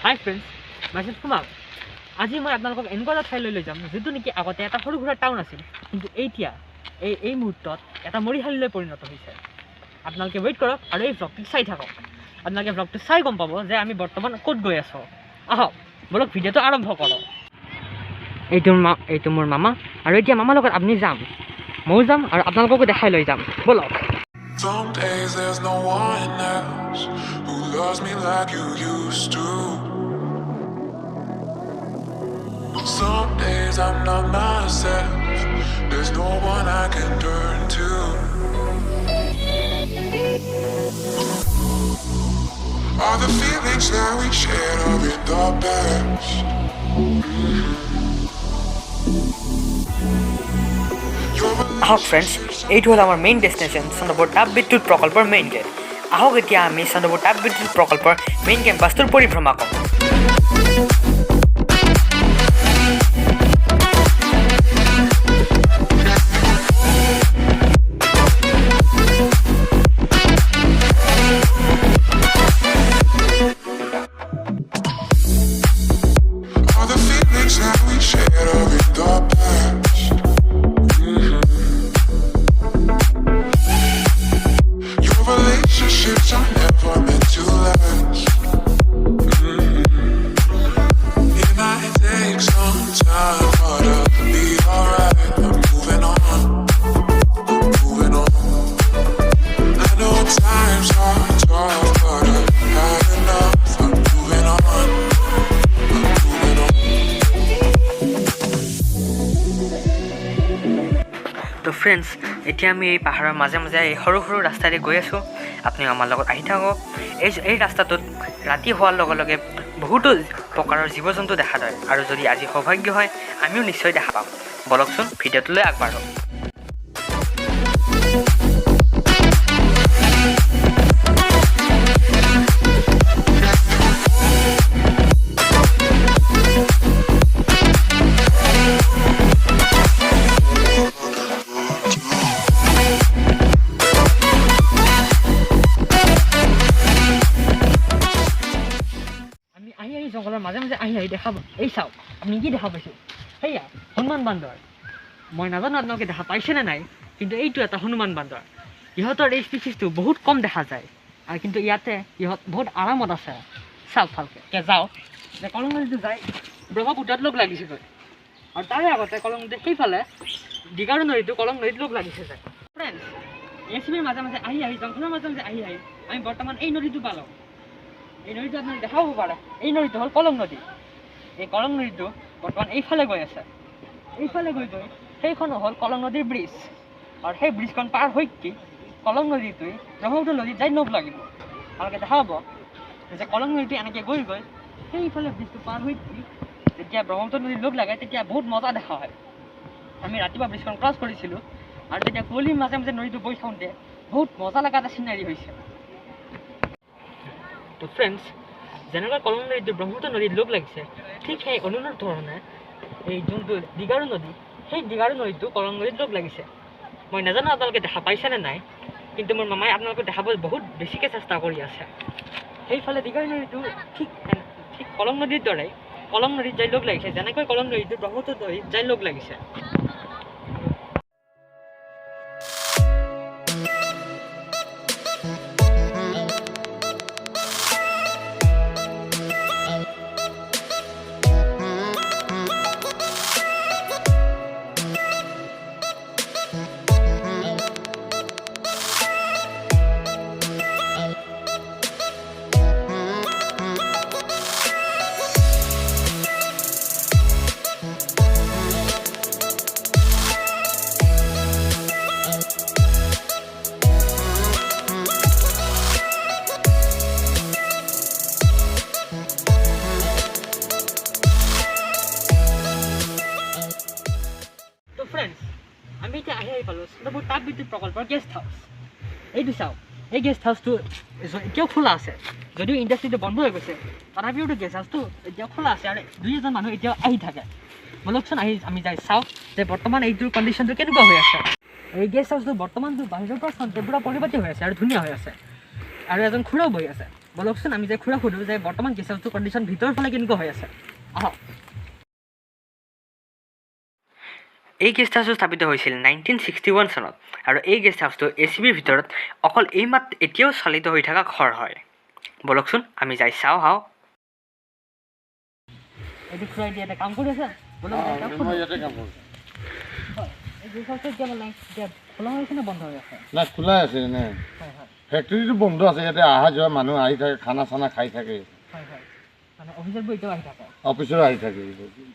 হাই friends, message শুনাওক। আজি মই আপোনালোকক এনেকুৱা এটা ঠাইলৈ লৈ যাম যিটো নেকি আগতে এটা সৰু সুৰা টাউন আছিল, কিন্তু এতিয়া এই মুহূৰ্তত এটা মৰিশালীলৈ পৰিণত হৈছে। আপোনালোকে ৱেইট কৰক আৰু এই ভ্লগটো চাই থাকক। আপোনালোকে ভ্লগটো চাই গম পাব যে আমি বৰ্তমান ক'ত গৈ আছোঁ। আহক বলক ভিডিঅ'টো আৰম্ভ কৰক। এইটো মোৰ মামা, আৰু এতিয়া মামাৰ লগত আপুনি যাম, ময়ো যাম আৰু আপোনালোককো দেখাই লৈ যাম। বলক। Some days there's no one else who loves me like you used to. Some days I'm not myself, there's no one I can turn to. All the feelings that we shared are in the past. আহক friends, এইটো হ'ল আমাৰ main destination, Chandrapur তাপ বিদ্যুৎ প্ৰকল্পৰ main gate. আহক এতিয়া আমি চন্দ্ৰপুৰ তাপ বিদ্যুৎ প্ৰকল্পৰ মেইন কেম্পাছটোৰ পৰিভ্ৰমা কৰোঁ। All the feelings that we shared are in the past. Your relationships are never meant to last. It might take some time, but I'll be alright. I'm moving on, moving on. I know times are tough, but I've had enough. I'm moving on, I'm moving on. তো friends, এতিয়া আমি এই পাহাৰৰ মাজে মাজে এই সৰু সৰু ৰাস্তাৰে গৈ আছোঁ। আপুনি আমাৰ লগত আহি থাকক। এই ৰাস্তাটোত ৰাতি হোৱাৰ লগে লগে বহুতো প্ৰকাৰৰ জীৱ জন্তু দেখা যায়, আৰু যদি আজি সৌভাগ্য হয় আমিও নিশ্চয় দেখা পাম। বলকচোন ভিডিঅ'টোলৈ আগবাঢ়ক। জংঘলৰ মাজে মাজে আহি দেখা এই চাওক, আপুনি কি দেখা পাইছোঁ? সেয়া হনুমান বান্দৰ। মই নাজানো আপোনালোকে দেখা পাইছেনে নাই, কিন্তু এইটো এটা হনুমান বান্দৰ। ইহঁতৰ এই স্পিচিছটো বহুত কম দেখা যায়, আৰু কিন্তু ইয়াতে ইহঁত বহুত আৰামত আছে। চাওক ভালকৈ, এতিয়া যাওক যে কলং নদীটো যায় ব্ৰহ্মপুত্ৰত লগ লাগিছেগৈ, আৰু তাৰে আগতে কলং নদী সেইফালে দীঘাৰু নদীটো কলং নদীত লগ লাগিছে যায়। ফ্ৰেণ্ডছ, এচিবিৰ মাজে মাজে আহি জংঘলৰ মাজে মাজে আহি আমি বৰ্তমান এই নদীটো পালোঁ। এই নদীটো আপোনালোকে দেখাব পাৰে, এই নদীটো হ'ল কলং নদী। এই কলং নদীটো বৰ্তমান এইফালে গৈ আছে, এইফালে গৈ সেইখন হ'ল কলং নদীৰ ব্ৰিজ, আৰু সেই ব্ৰিজখন পাৰ হৈ কি কলং নদীটোৱে ব্ৰহ্মপুত্ৰ নদীত যাই নব লাগিব। আপোনালোকে দেখা পাব যে কলং নদীটো এনেকৈ গৈ সেইফালে ব্ৰিজটো পাৰ হৈ কি যেতিয়া ব্ৰহ্মপুত্ৰ নদীত লগ লাগে তেতিয়া বহুত মজা দেখা হয়। আমি ৰাতিপুৱা ব্ৰিজখন ক্ৰছ কৰিছিলোঁ, আৰু তেতিয়া কুঁৱলীৰ মাজে মাজে নদীটো বৈ থাকোঁতে বহুত মজা লগা এটা চিনাৰী হৈছে। তো ফ্ৰেণ্ডছ, যেনেকৈ কলং নদীটো ব্ৰহ্মপুত্ৰ নদীত লগ লাগিছে, ঠিক সেই অনুৰূপ ধৰণে এই যোনটো দীঘাৰু নদী, সেই দীঘাৰু নদীটো কলং নদীত লগ লাগিছে। মই নাজানো আপোনালোকে দেখা পাইছেনে নাই, কিন্তু মোৰ মামাই আপোনালোকে দেখাব বহুত বেছিকৈ চেষ্টা কৰি আছে। সেইফালে দীঘাৰু নদীটো ঠিক কলং নদীৰ দৰে কলং নদীত যাই লগ লাগিছে, যেনেকৈ কলং নদীটো ব্ৰহ্মপুত্ৰ নদীত যাই লগ লাগিছে। ফ্ৰেণ্ডছ, আমি এতিয়া আহি পালোঁ চন্দ্ৰপুৰ তাপ বিদ্যুৎ প্ৰকল্পৰ গেষ্ট হাউচ। এইটো চাওক, এই গেষ্ট হাউচটো এতিয়াও খোলা আছে, যদিও ইণ্ডাষ্ট্ৰিটো বন্ধ হৈ গৈছে, তথাপিওতো গেষ্ট হাউচটো এতিয়াও খোলা আছে, আৰু দুই এজন মানুহ এতিয়াও আহি থাকে। বলকচোন আমি যাই চাওঁ যে বৰ্তমান এইটোৰ কণ্ডিশ্যনটো কেনেকুৱা হৈ আছে। এই গেষ্ট হাউচটো বৰ্তমানটো বাহিৰৰ পৰা চাওঁতে পুৰা পৰিপাটি হৈ আছে আৰু ধুনীয়া হৈ আছে, আৰু এজন খুৰাও বহি আছে। বলকচোন আমি যে খুৰা সুধোঁ যে বৰ্তমান গেষ্ট হাউচটোৰ কণ্ডিশ্যন ভিতৰৰ ফালে কেনেকুৱা হৈ আছে আহক। এই গেষ্ট হাউচটো স্থাপিত হৈছিল 1961 চনত আৰু এই গেষ্ট হাউচটো ACBৰ ভিতৰত অকল এতিয়াও চালিত হৈ থকা ঘৰ হয়। বলকচোন আমি যাই চাওঁ হাও। এইটো খুৰা এতিয়া এটা কাম কৰি আছে খোলা হৈছে নে বন্ধ হৈ আছে? না খোলা আছে নে ফেক্টৰীটো বন্ধ আছে, ইয়াতে অহা যোৱা মানুহ আহি থাকে, খানা চানা খাই থাকে, মানে অফিচৰবোৰ এতিয়াও আহি থাকে? অফিচৰো আহি থাকে,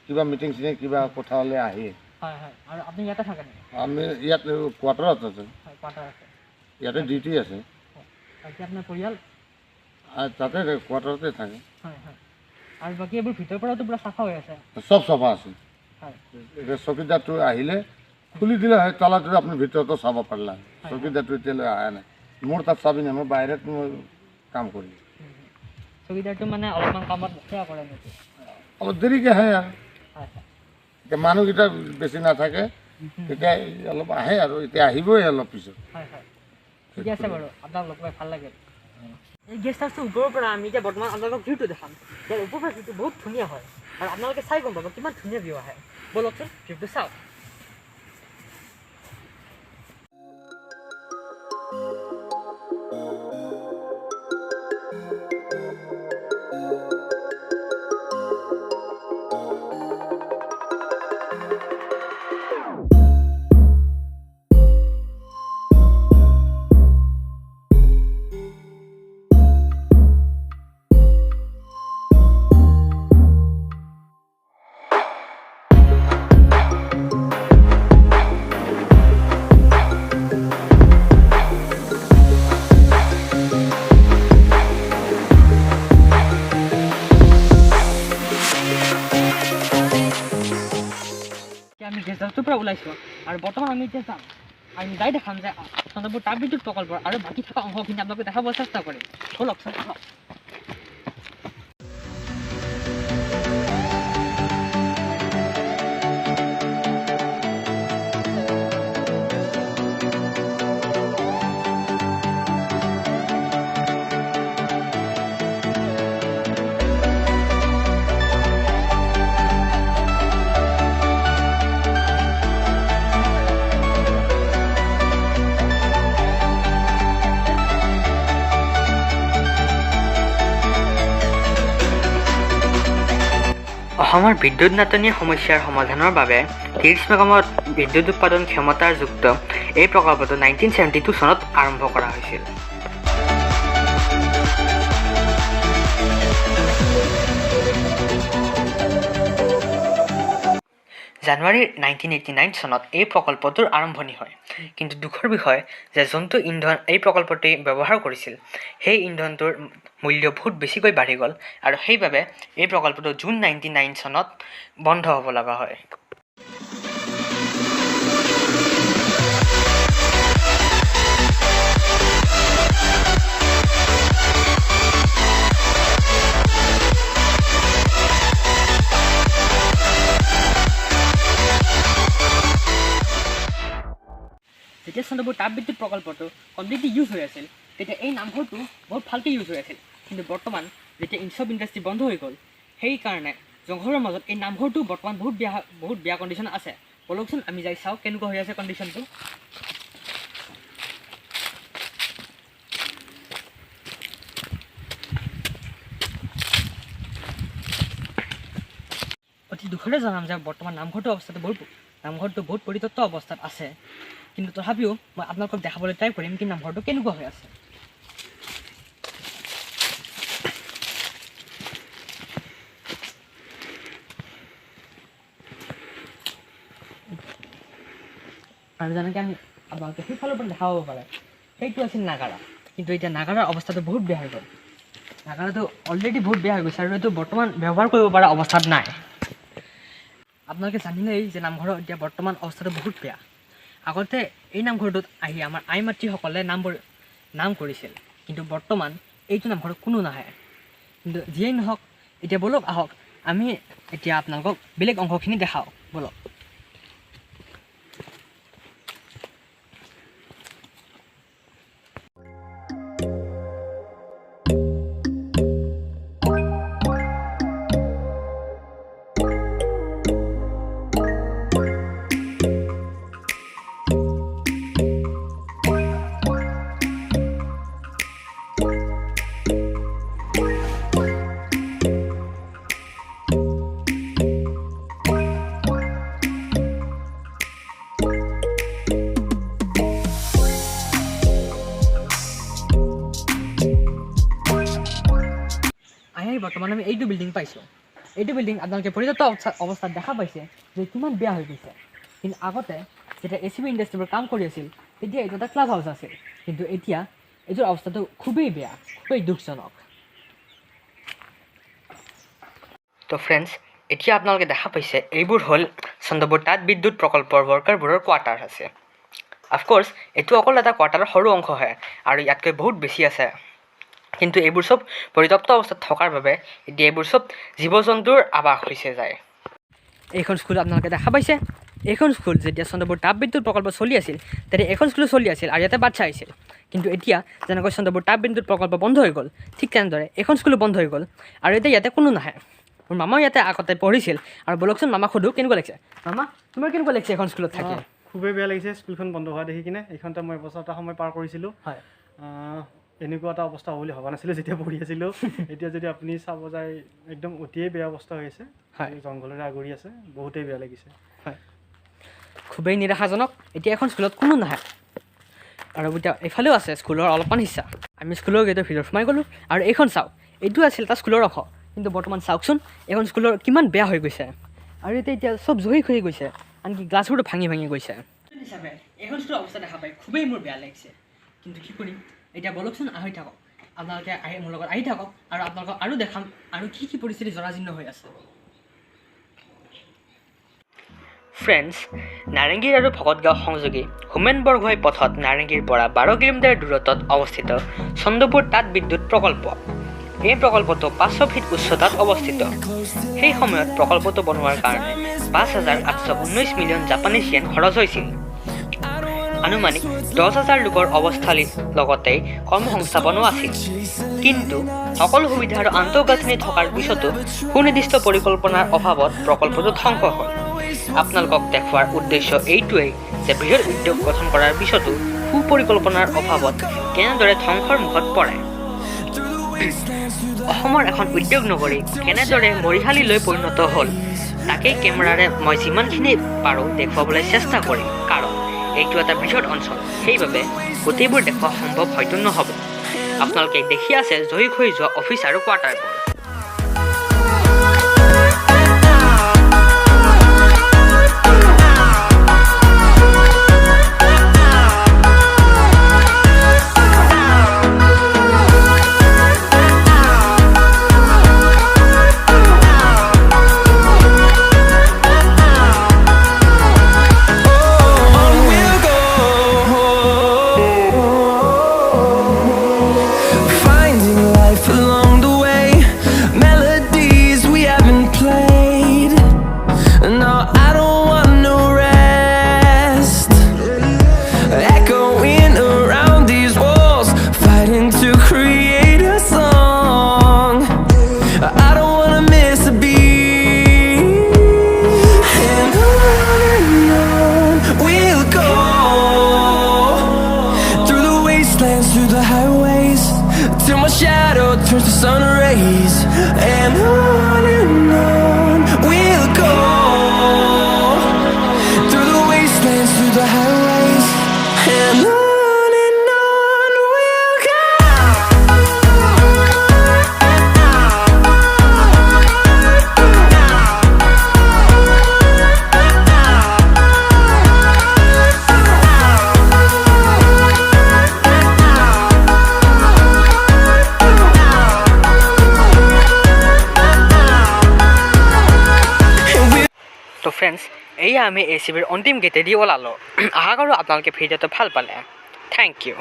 কিবা মিটিং চিটিং কিবা কথা হ'লে আহে। হয় হয়। আৰু আপুনি ইয়াতে থাকে নেকি? আমি ইয়াত কোৱাৰ্টাৰত আছে, কোৱাৰ্টাৰ আছে, ইয়াতে ডিউটি আছে। এতিয়া আপোনাৰ পৰিয়াল? তাতে কোৱাৰ্টাৰতে থাকে। হয় হয়। আৰু বাকী এইবোৰ ভিতৰৰ পৰাতো পূৰা চাফা হৈ আছে? চব চাফা আছে। হয়। এতিয়া চকীদাৰটো আহিলে খুলি দিলে হয়, তলাটো আপুনি ভিতৰতো চাব পাৰিলা। চকীদাৰটো এতিয়ালৈ অহা নাই, মোৰ তাত চাবি নাই, মই বাহিৰত মই কাম কৰিম। চকীদাৰটো মানে অলপমান কামত সেয়া কৰে নেকি? অলপ দেৰিকৈ আহে আৰু হয় হয়। এতিয়া মানুহকেইটা বেছি নাথাকে, তেতিয়া অলপ আহে আৰু এতিয়া আহিবই অলপ পিছত। হয় হয়, ঠিকে আছে বাৰু, আপোনাক লগ পাই ভাল লাগিল। এই গেষ্ট হাউচটোৰ ওপৰৰ পৰা আমি এতিয়া বৰ্তমান আপোনালোকক ভিউটো দেখাম। ইয়াৰ ওপৰৰ পৰা ভিউটো বহুত ধুনীয়া হয় আৰু আপোনালোকে চাই গম পাব কিমান ধুনীয়া ভিউ আহে। বলকচোন ভিউটো চাওক। আমি গেষ্ট হাউচটোৰ পৰা ওলাইছোঁ আৰু বৰ্তমান আমি এতিয়া যাম, আমি যাই দেখাম যে চন্দ্ৰপুৰ তাপবিদ্যুৎ প্ৰকল্পৰ আৰু বাকী থকা অংশখিনি আপোনালোকে দেখাব চেষ্টা কৰিম। বলকচোন আহক। অসমৰ বিদ্যুৎ নাটনিৰ সমস্যাৰ সমাধানৰ বাবে 30 মেগাৱাট বিদ্যুৎ উৎপাদন ক্ষমতাৰ যুক্ত এই প্ৰকল্পটো 1972 চনত আৰম্ভ কৰা হৈছিল। জানুৱাৰী 1989 চনত এই প্ৰকল্পটোৰ আৰম্ভণি হয়। কিন্তু দুখৰ বিষয় যে যোনটো ইন্ধন এই প্ৰকল্পটোৱে ব্যৱহাৰ কৰিছিল, সেই ইন্ধনটোৰ মূল্য বহুত বেছিকৈ বাঢ়ি গ'ল আৰু সেইবাবে এই প্ৰকল্পটো জুন 1999 চনত বন্ধ হ'ব লগা হয়। যেতিয়া চন্দ্ৰপুৰ তাপবিদ্যুৎ প্ৰকল্পটো কমপ্লিটলি ইউজ হৈ আছিল, তেতিয়া এই নামঘৰটো বহুত ভালকৈ ইউজ হৈ আছিল। কিন্তু বৰ্তমান যেতিয়া ইনচব ইণ্ডাষ্ট্ৰি বন্ধ হৈ গ'ল, সেইকাৰণে জংঘলৰ মাজত এই নামঘৰটো বৰ্তমান বহুত বেয়া কণ্ডিশ্যন আছে। বলকচোন আমি যাই চাওঁ কেনেকুৱা হৈ আছে কণ্ডিশ্যনটো। অতি দুখেৰে জনাম যে বৰ্তমান নামঘৰটোৰ নামঘৰটো বহুত পৰিত্যক্ত অৱস্থাত আছে। কিন্তু তথাপিও মই আপোনালোকক দেখাবলৈ ট্ৰাই কৰিম কি নামঘৰটো কেনেকুৱা হৈ আছে। আৰু যেনেকৈ আমি আপোনালোকে সেইফালৰ পৰা দেখাব পাৰে, সেইটো আছিল নাগাৰা। কিন্তু এতিয়া নাগাৰাৰ অৱস্থাটো বহুত বেয়া হৈ গ'ল। নাগাৰাটো অলৰেডি বহুত বেয়া হৈ গৈছে আৰু এইটো বৰ্তমান ব্যৱহাৰ কৰিব পৰা অৱস্থাত নাই। আপোনালোকে জানিলেই যে নামঘৰৰ এতিয়া বৰ্তমান অৱস্থাটো বহুত বেয়া। আগতে এই নামঘৰটোত আহি আমাৰ আই মাতৃসকলে নাম কৰিছিল, কিন্তু বৰ্তমান এইটো নামঘৰত কোনো নাহে। কিন্তু যিয়েই নহওক, এতিয়া বলক আহক আমি এতিয়া আপোনালোকক বেলেগ অংশখিনি দেখাওঁ। বলক। বৰ্তমান আমি এইটো বিল্ডিং পাইছোঁ। এইটো বিল্ডিং আপোনালোকে পৰিত্যক্ত অৱস্থাত দেখা পাইছে যে কিমান বেয়া হৈ গৈছে। কিন্তু আগতে যেতিয়া ACB ইণ্ডাষ্ট্ৰীবোৰ কাম কৰি আছিল তেতিয়া এইটো এটা ক্লাব হাউচ আছিল, কিন্তু এতিয়া এইটোৰ অৱস্থাটো খুবেই বেয়া, খুবেই দুখজনক। তো ফ্ৰেণ্ডছ, এতিয়া আপোনালোকে দেখা পাইছে এইবোৰ হ'ল চন্দ্ৰপুৰ তাপ বিদ্যুৎ প্ৰকল্পৰ ৱৰ্কাৰবোৰৰ কোৱাৰ্টাৰ আছে। অফক'ৰ্ছ এইটো অকল এটা কোৱাৰ্টাৰৰ সৰু অংশহে আৰু ইয়াতকৈ বহুত বেছি আছে, কিন্তু এইবোৰ চব পৰিত্যক্ত অৱস্থাত থকাৰ বাবে এতিয়া এইবোৰ চব জীৱ জন্তুৰ আৱাস হৈছে যায়। এইখন স্কুল আপোনালোকে দেখা পাইছে, এইখন স্কুল যেতিয়া চন্দ্ৰপুৰ তাপ বিদ্যুৎ প্ৰকল্প চলি আছিল তেতিয়া এইখন স্কুলো চলি আছিল আৰু ইয়াতে বাচ্ছা আহিছিল। কিন্তু এতিয়া যেনেকৈ চন্দ্ৰপুৰ তাপ বিদ্যুৎ প্ৰকল্প বন্ধ হৈ গ'ল, ঠিক তেনেদৰে এইখন স্কুলো বন্ধ হৈ গ'ল আৰু এতিয়া ইয়াতে কোনো নাহে। মোৰ মামাও ইয়াতে আগতে পঢ়িছিল আৰু বলকচোন মামাক সোধোঁ কেনেকুৱা লাগিছে। মামা, তোমাৰ কেনেকুৱা লাগিছে এখন স্কুলত থাকি? খুবেই বেয়া লাগিছে স্কুলখন বন্ধ হোৱা দেখি কিনে। এইখনতে মই এবছৰ এটা সময় পাৰ কৰিছিলোঁ। হয়, এনেকুৱা এটা অৱস্থা হ'ব বুলি ভবা নাছিলোঁ যেতিয়া পঢ়ি আছিলোঁ। এতিয়া যদি আপুনি চাব যায় একদম অতিয়ে বেয়া অৱস্থা হৈ আছে। হয়, জংঘলেৰে আগুৰি আছে, বহুতেই বেয়া লাগিছে। হয়, খুবেই নিৰাশাজনক। এতিয়া এখন স্কুলত কোনো নাহে আৰু এতিয়া এইফালেও আছে স্কুলৰ অলপমান হিস্সা। আমি স্কুলৰ গেটৰ ভিতৰত সোমাই গ'লোঁ আৰু এইখন চাওক, এইটো আছিল এটা স্কুলৰ অংশ, কিন্তু বৰ্তমান চাওকচোন এইখন স্কুলৰ কিমান বেয়া হৈ গৈছে আৰু এতিয়া চব জহি খহি গৈছে, আনকি গ্লাছবোৰো ভাঙি ভাঙি গৈছে। হিচাপে এইখন স্কুলৰ অৱস্থা দেখা পাই খুবেই মোৰ বেয়া লাগিছে, কিন্তু কি কৰিম। এতিয়া বলকচোন আহি থাকক, আপোনালোকে মোৰ লগত আহি থাকক আৰু আপোনালোকক আৰু দেখাম আৰু কি কি পৰিস্থিতি জৰাজীৰ্ণ হৈ আছে। ফ্ৰেণ্ডছ, নাৰেংগীৰ আৰু ভকতগাঁও সংযোগী হোমেন বৰগোহাঁই পথত নাৰেংগীৰ পৰা 12 কিলোমিটাৰ দূৰত্বত অৱস্থিত চন্দ্ৰপুৰ তাপ বিদ্যুৎ প্ৰকল্প। এই প্ৰকল্পটো 500 ফিট উচ্চতাত অৱস্থিত। সেই সময়ত প্ৰকল্পটো বনোৱাৰ কাৰণে 5,819 মিলিয়ন জাপানীজ য়েন খৰচ হৈছিল। আনুমানিক 10,000 লোকৰ অৱস্থালীৰ লগতে কৰ্মসংস্থাপনো আছিল। কিন্তু সকলো সুবিধা আৰু আন্তঃগাঁথনি থকাৰ পিছতো সুনিৰ্দিষ্ট পৰিকল্পনাৰ অভাৱত প্ৰকল্পটো ধ্বংস হ'ল। আপোনালোকক দেখুৱাৰ উদ্দেশ্য এইটোৱেই যে বৃহৎ উদ্যোগ গঠন কৰাৰ পিছতো সুপৰিকল্পনাৰ অভাৱত কেনেদৰে ধ্বংসৰ মুখত পৰে। অসমৰ এখন উদ্যোগ নগৰী কেনেদৰে মৰিশালীলৈ পৰিণত হ'ল তাকেই কেমেৰাৰে মই যিমানখিনি পাৰোঁ দেখুৱাবলৈ চেষ্টা কৰিম, কাৰণ এইটো এটা বৃহৎ অঞ্চল, সেইবাবে গোটেইবোৰ দেখুওৱা সম্ভৱ হয়তো নহ'ব। আপোনালোকে দেখি আছে জহি খহি যোৱা অফিচ আৰু কোৱাৰ্টাৰবোৰ। Through the highways till my shadow turns to sun rays, and on we'll go through the wastelands, through the highways, and on we'll go. তো ফ্ৰেণ্ডছ, এয়া আমি ACBৰ অন্তিম গেটেদি ওলালোঁ। আশা কৰোঁ আপোনালোকে ভিডিঅ'টো ভাল পালে। Thank U.